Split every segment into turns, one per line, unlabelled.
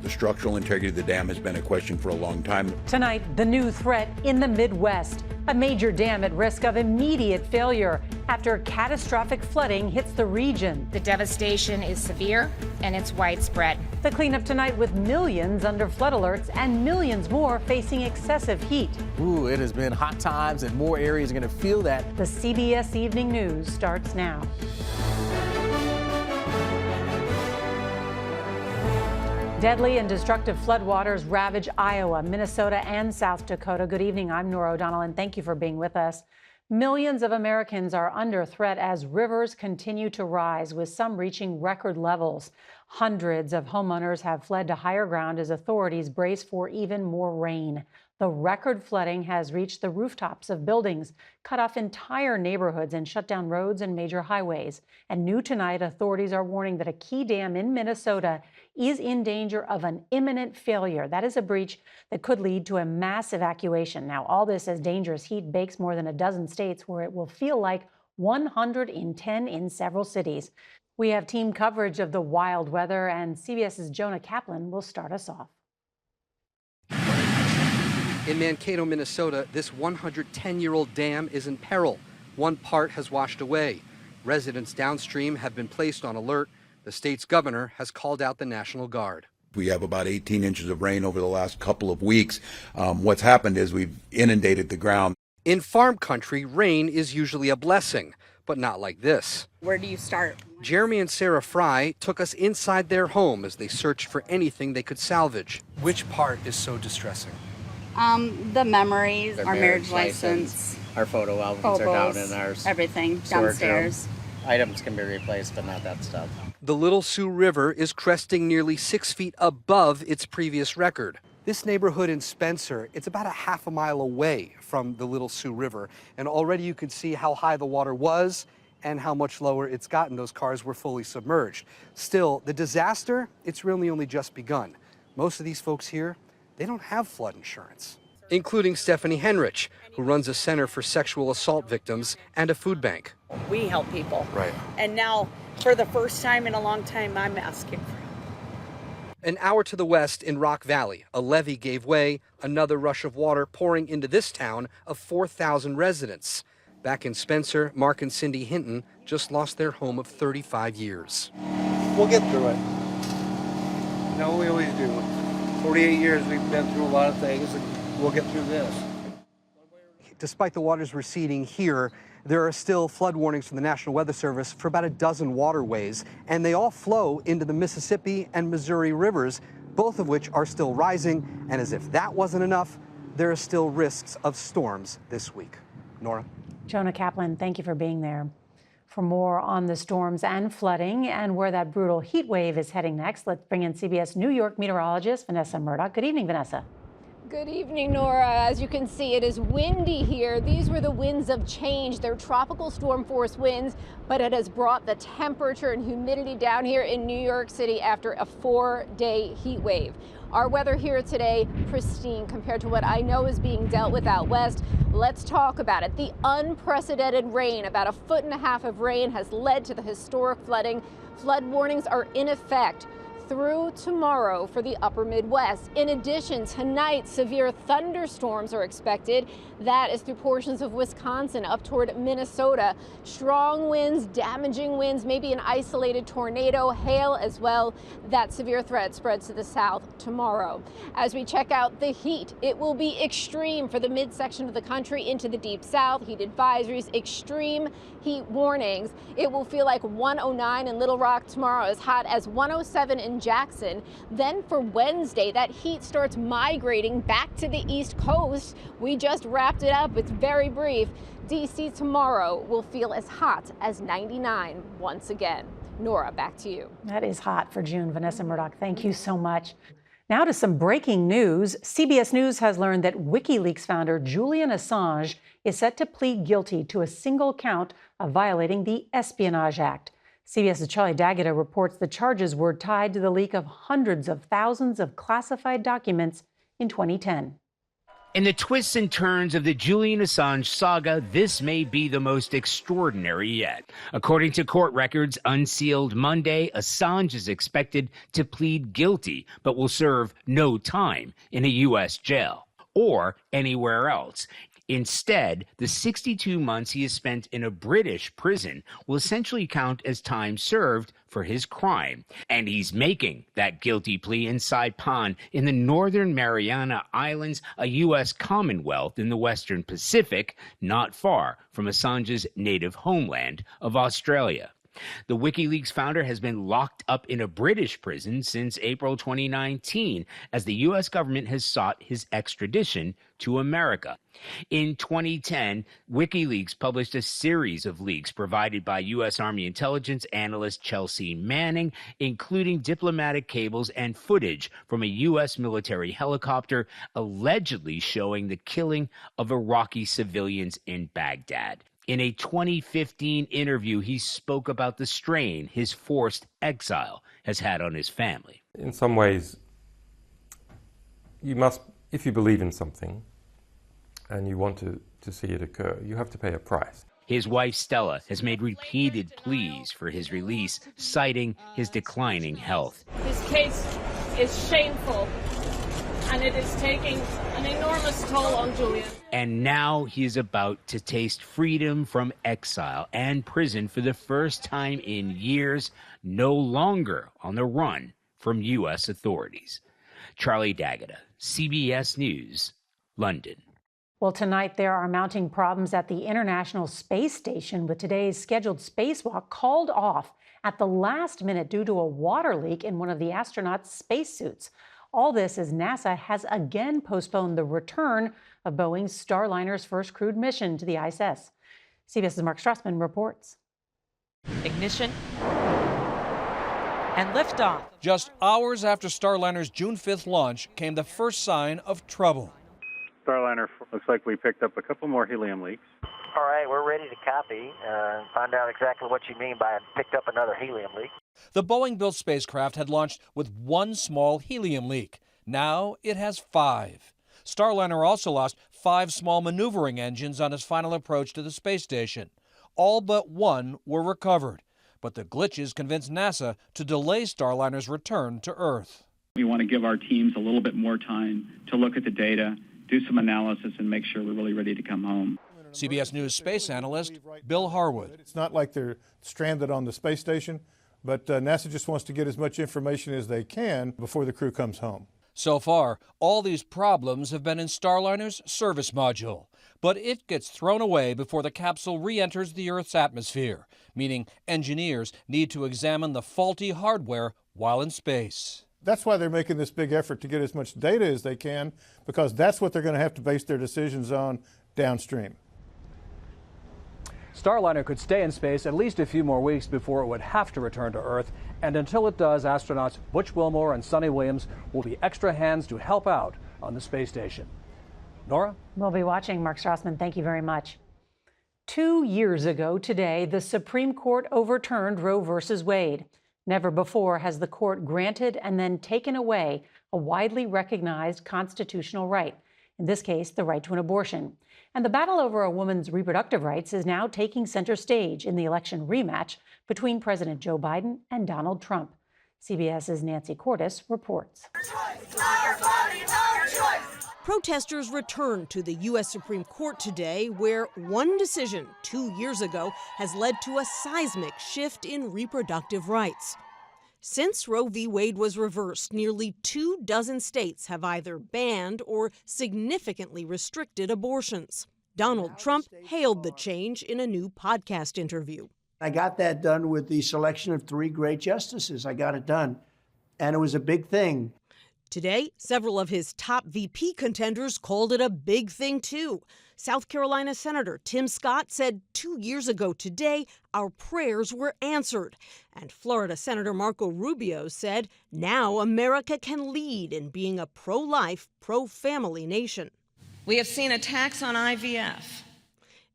The structural integrity of the dam has been a question for a long time.
Tonight, the new threat in the Midwest. A major dam at risk of immediate failure after catastrophic flooding hits the region.
The devastation is severe and it's widespread.
The cleanup tonight with millions under flood alerts and millions more facing excessive heat.
Ooh, it has been hot times and more areas are going to feel that.
The CBS Evening News starts now. Deadly and destructive floodwaters ravage Iowa, Minnesota, and South Dakota. Good evening. I'm Nora O'Donnell, and thank you for being with us. Millions of Americans are under threat as rivers continue to rise, with some reaching record levels. Hundreds of homeowners have fled to higher ground as authorities brace for even more rain. The record flooding has reached the rooftops of buildings, cut off entire neighborhoods, and shut down roads and major highways. And new tonight, authorities are warning that a key dam in Minnesota is in danger of an imminent failure. That is a breach that could lead to a mass evacuation. Now, all this as dangerous heat bakes more than a dozen states, where it will feel like 110 in several cities. We have team coverage of the wild weather, and CBS's Jonah Kaplan will start us off.
In Mankato, Minnesota, this 110-year-old dam is in peril. One part has washed away. Residents downstream have been placed on alert. The state's governor has called out the National Guard.
We have about 18 inches of rain over the last couple of weeks. What's happened is we've inundated the ground.
In farm country, rain is usually a blessing, but not like this.
Where do you start?
Jeremy and Sarah Fry took us inside their home as they searched for anything they could salvage. Which part is so distressing?
The memories, our marriage license,
our photo albums are down in our
everything downstairs.
Items can be replaced, but not that stuff.
The Little Sioux River is cresting nearly 6 feet above its previous record. This neighborhood in Spencer, it's about a half a mile away from the Little Sioux River, and already you can see how high the water was and how much lower it's gotten. Those cars were fully submerged. Still, the disaster, it's really only just begun. Most of these folks here, they don't have flood insurance, including Stephanie Henrich, who runs a center for sexual assault victims and a food bank.
We help people.
Right.
And now, for the first time in a long time, I'm asking for help.
An hour to the west in Rock Valley, a levee gave way, another rush of water pouring into this town of 4,000 residents. Back in Spencer, Mark and Cindy Hinton just lost their home of 35 years.
We'll get through it. No, we always do. 48 years we've been through a lot of things, and we'll get through this.
Despite the waters receding here, there are still flood warnings from the National Weather Service for about a dozen waterways, and they all flow into the Mississippi and Missouri rivers, both of which are still rising. And as if that wasn't enough, there are still risks of storms this week. Nora?
Jonah Kaplan, thank you for being there. For more on the storms and flooding and where that brutal heat wave is heading next, let's bring in CBS New York meteorologist Vanessa Murdoch. Good evening, Vanessa.
Good evening, Nora. As you can see, it is windy here. These were the winds of change. They're tropical storm force winds, but it has brought the temperature and humidity down here in New York City after a 4-day heat wave. Our weather here today, pristine compared to what I know is being dealt with out west. Let's talk about it. The unprecedented rain, about 1.5 feet of rain, has led to the historic flooding. Flood warnings are in effect through tomorrow for the upper Midwest. In addition, tonight, severe thunderstorms are expected. That is through portions of Wisconsin up toward Minnesota. Strong winds, damaging winds, maybe an isolated tornado, hail as well. That severe threat spreads to the south tomorrow. As we check out the heat, it will be extreme for the midsection of the country into the deep south. Heat advisories, extreme heat warnings. It will feel like 109 in Little Rock tomorrow, as hot as 107 in Jackson. Then for Wednesday, that heat starts migrating back to the East Coast. We just wrapped it up. It's very brief. DC tomorrow will feel as hot as 99 once again. Nora, back to you.
That is hot for June. Vanessa Murdoch, thank you so much. Now to some breaking news. CBS News has learned that WikiLeaks founder Julian Assange is set to plead guilty to a single count of violating the Espionage Act. CBS's Charlie D'Agata reports the charges were tied to the leak of hundreds of thousands of classified documents in 2010.
In the twists and turns of the Julian Assange saga, this may be the most extraordinary yet. According to court records unsealed Monday, Assange is expected to plead guilty, but will serve no time in a U.S. jail or anywhere else. Instead, the 62 months he has spent in a British prison will essentially count as time served for his crime. And he's making that guilty plea in Saipan in the Northern Mariana Islands, a U.S. Commonwealth in the Western Pacific, not far from Assange's native homeland of Australia. The WikiLeaks founder has been locked up in a British prison since April 2019 as the U.S. government has sought his extradition to America. In 2010, WikiLeaks published a series of leaks provided by U.S. Army intelligence analyst Chelsea Manning, including diplomatic cables and footage from a U.S. military helicopter allegedly showing the killing of Iraqi civilians in Baghdad. In a 2015 interview, he spoke about the strain his forced exile has had on his family.
In some ways, you must, if you believe in something and you want to see it occur, you have to pay a price.
His wife, Stella, has made repeated pleas for his release, citing his declining health.
This case is shameful, and it is taking an enormous toll on Julian.
And now he is about to taste freedom from exile and prison for the first time in years, no longer on the run from U.S. authorities. Charlie D'Agata, CBS News, London.
Well, tonight there are mounting problems at the International Space Station with today's scheduled spacewalk called off at the last minute due to a water leak in one of the astronauts' spacesuits. All this as NASA has again postponed the return of Boeing's Starliner's first crewed mission to the ISS. CBS's Mark Strassman reports.
Ignition and liftoff.
Just hours after Starliner's June 5th launch came the first sign of trouble.
Starliner looks like we picked up a couple more helium leaks.
All right, we're ready to copy and find out exactly what you mean by picked up another helium leak.
The Boeing-built spacecraft had launched with one small helium leak. Now it has 5. Starliner also lost 5 small maneuvering engines on its final approach to the space station. All but one were recovered, but the glitches convinced NASA to delay Starliner's return to Earth.
We want to give our teams a little bit more time to look at the data, do some analysis, and make sure we're really ready to come home.
CBS News space analyst Bill Harwood.
It's not like they're stranded on the space station, but NASA just wants to get as much information as they can before the crew comes home.
So far, all these problems have been in Starliner's service module, but it gets thrown away before the capsule re-enters the Earth's atmosphere, meaning engineers need to examine the faulty hardware while in space.
That's why they're making this big effort to get as much data as they can, because that's what they're going to have to base their decisions on downstream.
Starliner could stay in space at least a few more weeks before it would have to return to Earth. And until it does, astronauts Butch Wilmore and Sonny Williams will be extra hands to help out on the space station. Nora?
We'll be watching. Mark Strassman, thank you very much. 2 years ago today, the Supreme Court overturned Roe versus Wade. Never before has the court granted and then taken away a widely recognized constitutional right, in this case, the right to an abortion. And the battle over a woman's reproductive rights is now taking center stage in the election rematch between President Joe Biden and Donald Trump. CBS's Nancy Cordes reports.
Protesters returned to the U.S. Supreme Court today, where one decision 2 years ago has led to a seismic shift in reproductive rights. Since Roe v. Wade was reversed, nearly 24 states have either banned or significantly restricted abortions. Donald Trump hailed the change in a new podcast interview.
I got that done with the selection of 3 great justices. I got it done, and it was a big thing.
Today, several of his top VP contenders called it a big thing, too. South Carolina Senator Tim Scott said 2 years ago today, our prayers were answered. And Florida Senator Marco Rubio said, now America can lead in being a pro-life, pro-family nation.
We have seen attacks on IVF.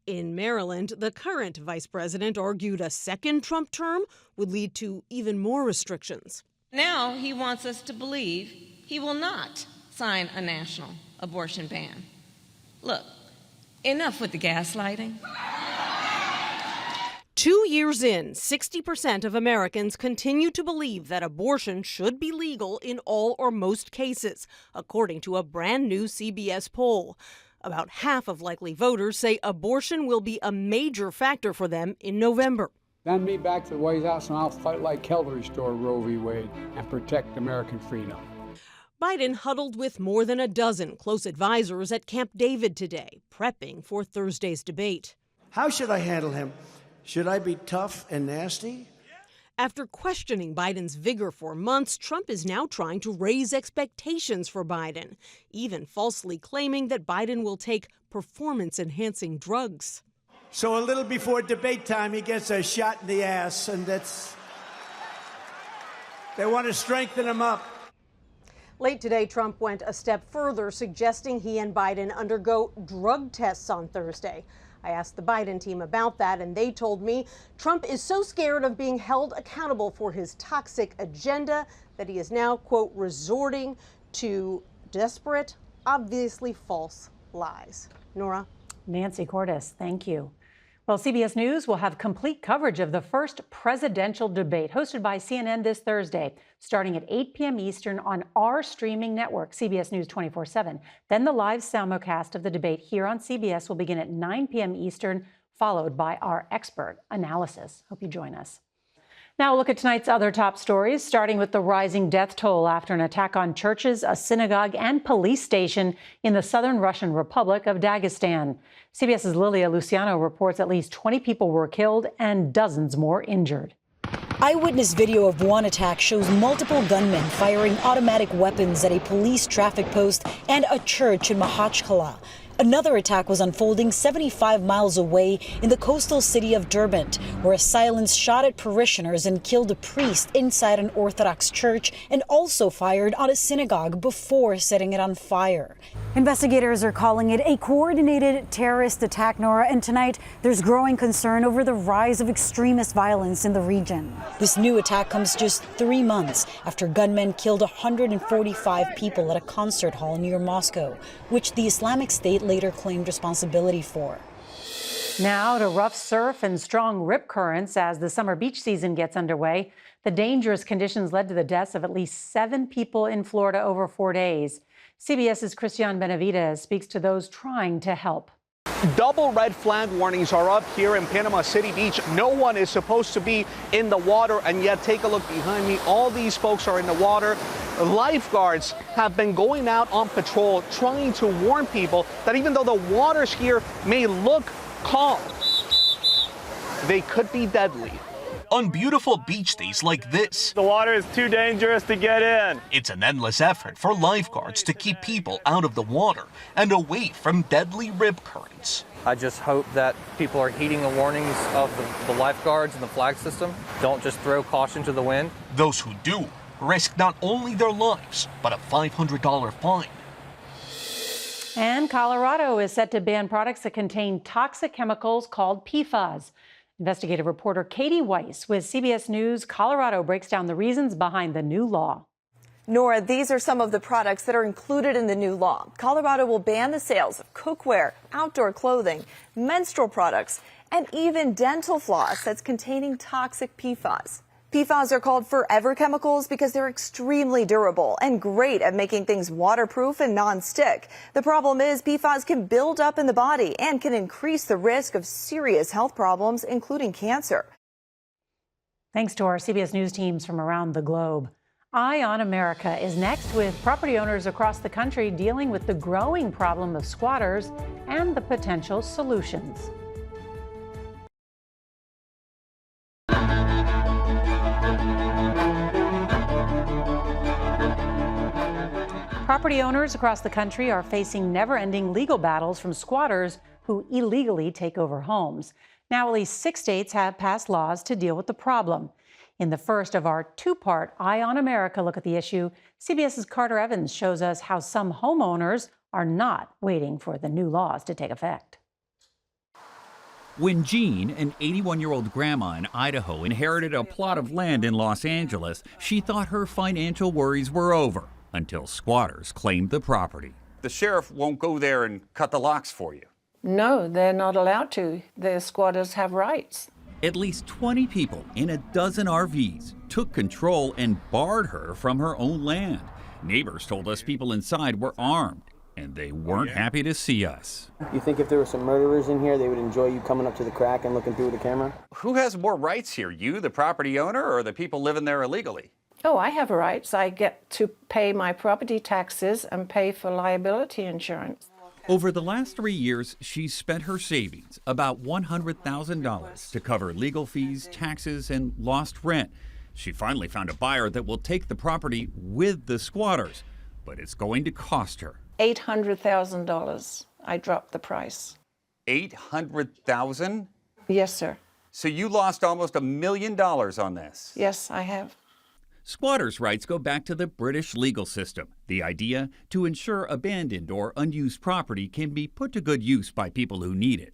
In Maryland, the current vice president argued a second Trump term would lead to even more restrictions.
Now he wants us to believe he will not sign a national abortion ban. Look, enough with the gaslighting.
2 years in, 60% of Americans continue to believe that abortion should be legal in all or most cases, according to a brand new CBS poll. About half of likely voters say abortion will be a major factor for them in November.
Send me back to the White House and I'll fight like hell to restore Roe v. Wade and protect American freedom.
Biden huddled with more than a dozen close advisors at Camp David today, prepping for Thursday's debate.
How should I handle him? Should I be tough and nasty?
After questioning Biden's vigor for months, Trump is now trying to raise expectations for Biden, even falsely claiming that Biden will take performance-enhancing drugs.
So a little before debate time, he gets a shot in the ass, and they want to strengthen him up.
Late today, Trump went a step further, suggesting he and Biden undergo drug tests on Thursday. I asked the Biden team about that, and they told me Trump is so scared of being held accountable for his toxic agenda that he is now, quote, resorting to desperate, obviously false lies. Nora?
Nancy Cordes, thank you. Well, CBS News will have complete coverage of the first presidential debate hosted by CNN this Thursday, starting at 8 p.m. Eastern on our streaming network, CBS News 24/7. Then the live simulcast of the debate here on CBS will begin at 9 p.m. Eastern, followed by our expert analysis. Hope you join us. Now, look at tonight's other top stories, starting with the rising death toll after an attack on churches, a synagogue, and police station in the southern Russian Republic of Dagestan. CBS's Lilia Luciano reports at least 20 people were killed and dozens more injured.
Eyewitness video of one attack shows multiple gunmen firing automatic weapons at a police traffic post and a church in Makhachkala. Another attack was unfolding 75 miles away in the coastal city of Derbent, where assailants shot at parishioners and killed a priest inside an Orthodox church and also fired on a synagogue before setting it on fire.
Investigators are calling it a coordinated terrorist attack, Nora, and tonight there's growing concern over the rise of extremist violence in the region.
This new attack comes just 3 months after gunmen killed 145 people at a concert hall near Moscow, which the Islamic State later claimed responsibility for.
Now to rough surf and strong rip currents as the summer beach season gets underway. The dangerous conditions led to the deaths of at least 7 people in Florida over 4 days. CBS's Christian Benavides speaks to those trying to help.
Double red flag warnings are up here in Panama City Beach. No one is supposed to be in the water, and yet take a look behind me. All these folks are in the water. Lifeguards have been going out on patrol trying to warn people that even though the waters here may look calm, they could be deadly.
On beautiful beach days like this,
the water is too dangerous to get in.
It's an endless effort for lifeguards to keep people out of the water and away from deadly rip currents.
I just hope that people are heeding the warnings of the lifeguards and the flag system. Don't just throw caution to the wind.
Those who do risk not only their lives, but a $500 fine.
And Colorado is set to ban products that contain toxic chemicals called PFAS. Investigative reporter Katie Weiss with CBS News Colorado breaks down the reasons behind the new law.
Nora, these are some of the products that are included in the new law. Colorado will ban the sales of cookware, outdoor clothing, menstrual products, and even dental floss that's containing toxic PFAS. PFAS are called forever chemicals because they're extremely durable and great at making things waterproof and non-stick. The problem is PFAS can build up in the body and can increase the risk of serious health problems, including cancer.
Thanks to our CBS News teams from around the globe. Eye on America is next with property owners across the country dealing with the growing problem of squatters and the potential solutions. Property owners across the country are facing never-ending legal battles from squatters who illegally take over homes. Now, at least 6 states have passed laws to deal with the problem. In the first of our two-part Eye on America look at the issue, CBS's Carter Evans shows us how some homeowners are not waiting for the new laws to take effect.
When Jean, an 81-year-old grandma in Idaho, inherited a plot of land in Los Angeles, she thought her financial worries were over until squatters claimed the property.
The sheriff won't go there and cut the locks for you.
No, they're not allowed to. The squatters have rights.
At least 20 people in a dozen RVs took control and barred her from her own land. Neighbors told us people inside were armed, and they weren't happy to see us.
You think if there were some murderers in here, they would enjoy you coming up to the crack and looking through the camera?
Who has more rights here, you, the property owner, or the people living there illegally?
Oh, I have rights. I get to pay my property taxes and pay for liability insurance.
Over the last 3 years, she's spent her savings, about $100,000, to cover legal fees, taxes, and lost rent. She finally found a buyer that will take the property with the squatters, but it's going to cost her.
$800,000. I dropped the price.
$800,000?
Yes, sir.
So you lost almost $1 million on this?
Yes, I have.
Squatters' rights go back to the British legal system. The idea to ensure abandoned or unused property can be put to good use by people who need it.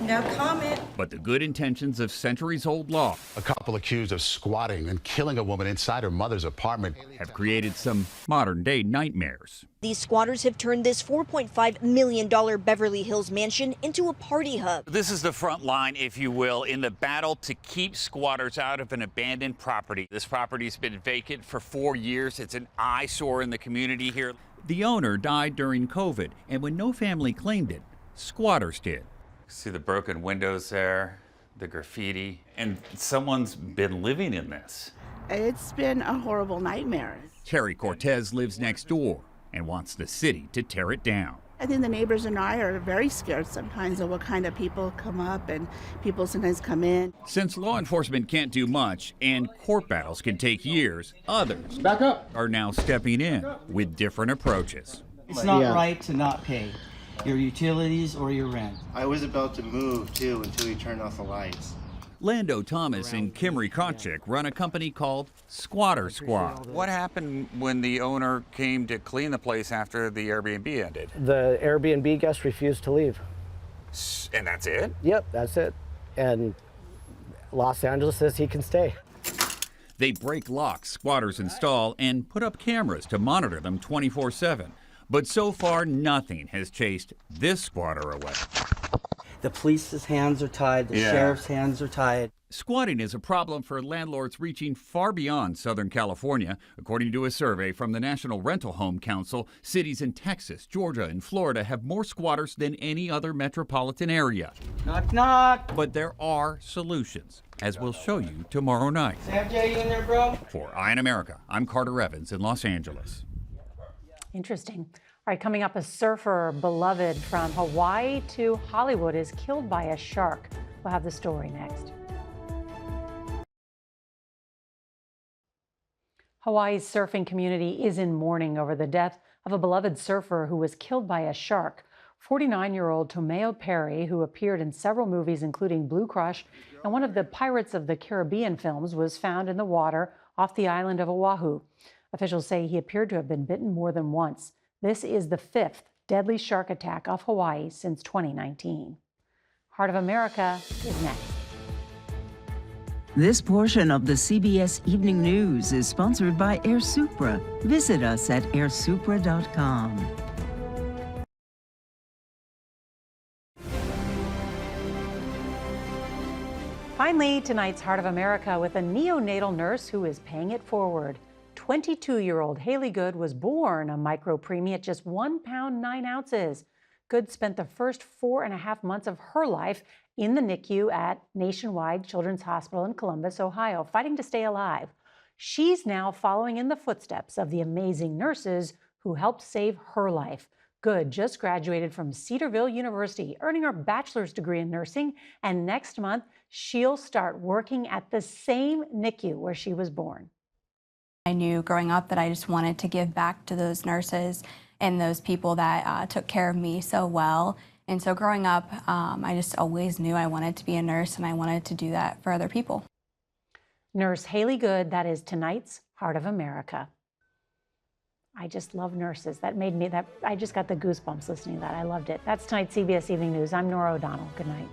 No comment.
But the good intentions of centuries-old law,
a couple accused of squatting and killing a woman inside her mother's apartment,
have created some modern-day nightmares.
These squatters have turned this $4.5 million Beverly Hills mansion into a party hub.
This is the front line, if you will, in the battle to keep squatters out of an abandoned property. This property's been vacant for 4 years. It's an eyesore in the community here.
The owner died during COVID, and when no family claimed it, squatters did.
See the broken windows there, the graffiti, and someone's been living in this.
It's been a horrible nightmare.
Terry Cortez lives next door and wants the city to tear it down.
I think the neighbors and I are very scared sometimes of what kind of people come up and people sometimes come in.
Since law enforcement can't do much and court battles can take years, others are now stepping in with different approaches.
It's not right to not pay your utilities or your rent.
I was about to move too until he turned off the lights.
Lando Thomas and Kimry Kotchik run a company called Squatter Squad.
What happened when the owner came to clean the place after the Airbnb ended?
The Airbnb guest refused to leave.
And that's it?
Yep, that's it. And Los Angeles says he can stay.
They break locks squatters install and put up cameras to monitor them 24/7. But so far, nothing has chased this squatter away.
The police's hands are tied, the sheriff's hands are tied.
Squatting is a problem for landlords reaching far beyond Southern California. According to a survey from the National Rental Home Council, cities in Texas, Georgia, and Florida have more squatters than any other metropolitan area.
Knock, knock.
But there are solutions, as we'll show you tomorrow night.
Sam J, you in there, bro?
For Eye in America, I'm Carter Evans in Los Angeles.
Interesting. All right, coming up, a surfer beloved from Hawaii to Hollywood is killed by a shark. We'll have the story next. Hawaii's surfing community is in mourning over the death of a beloved surfer who was killed by a shark. 49-year-old Tomeo Perry, who appeared in several movies including Blue Crush and one of the Pirates of the Caribbean films, was found in the water off the island of Oahu. Officials say he appeared to have been bitten more than once. This is the 5th deadly shark attack off Hawaii since 2019. Heart of America is next.
This portion of the CBS Evening News is sponsored by Air Supra. Visit us at airsupra.com.
Finally, tonight's Heart of America with a neonatal nurse who is paying it forward. 22-year-old Haley Good was born a micropreemie at just 1 pound 9 ounces. Good spent the first 4.5 months of her life in the NICU at Nationwide Children's Hospital in Columbus, Ohio, fighting to stay alive. She's now following in the footsteps of the amazing nurses who helped save her life. Good just graduated from Cedarville University, earning her bachelor's degree in nursing, and next month she'll start working at the same NICU where she was born.
I knew growing up that I just wanted to give back to those nurses and those people that took care of me so well. And so growing up, I just always knew I wanted to be a nurse and I wanted to do that for other people.
Nurse Haley Good, that is tonight's Heart of America. I just love nurses. I just got the goosebumps listening to that. I loved it. That's tonight's CBS Evening News. I'm Nora O'Donnell. Good night.